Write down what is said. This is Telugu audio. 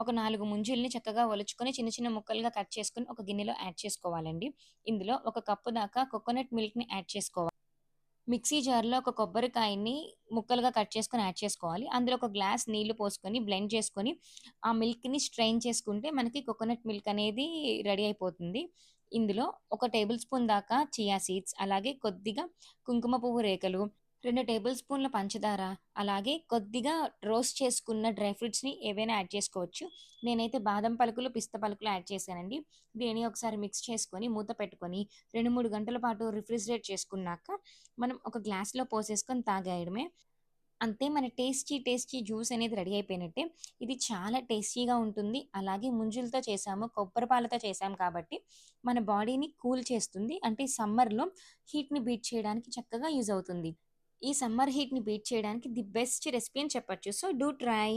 ఒక 4 ముంజుల్ని చక్కగా ఒలుచుకొని చిన్న చిన్న ముక్కలుగా కట్ చేసుకొని ఒక గిన్నెలో యాడ్ చేసుకోవాలండి. ఇందులో ఒక కప్పు దాకా కోకోనట్ మిల్క్‌ని యాడ్ చేసుకోవాలి. మిక్సీ జార్‌లో ఒక కొబ్బరికాయని ముక్కలుగా కట్ చేసుకొని యాడ్ చేసుకోవాలి. అందులో ఒక గ్లాస్ నీళ్లు పోసుకొని బ్లెండ్ చేసుకొని, ఆ మిల్క్‌ని స్ట్రెయిన్ చేసుకుంటే మనకి కోకోనట్ మిల్క్ అనేది రెడీ అయిపోతుంది. ఇందులో ఒక టేబుల్ స్పూన్ దాకా చియా సీడ్స్, అలాగే కొద్దిగా కుంకుమ పువ్వు రేకలు, 2 టేబుల్ స్పూన్ల పంచదార, అలాగే కొద్దిగా రోస్ట్ చేసుకున్న డ్రై ఫ్రూట్స్‌ని ఏవైనా యాడ్ చేసుకోవచ్చు. నేనైతే బాదం పలుకులు, పిస్తా పలుకులు యాడ్ చేశానండి. దీనిని ఒకసారి మిక్స్ చేసుకొని మూత పెట్టుకొని 2, 3 గంటల పాటు రిఫ్రిజిరేట్ చేసుకున్నాక మనం ఒక గ్లాస్‌లో పోసేసుకొని తాగేయడమే. అంతే, మన టేస్టీ జ్యూస్ అనేది రెడీ అయిపోయినట్టే. ఇది చాలా టేస్టీగా ఉంటుంది. అలాగే ముంజులతో చేశాము, కొబ్బరి పాలతో చేశాం కాబట్టి మన బాడీని కూల్ చేస్తుంది. అంటే సమ్మర్‌లో హీట్‌ని బీట్ చేయడానికి చక్కగా యూజ్ అవుతుంది. ఈ సమ్మర్ హీట్‌ని బీట్ చేయడానికి ది బెస్ట్ రెసిపీ అని చెప్పొచ్చు. So, do try.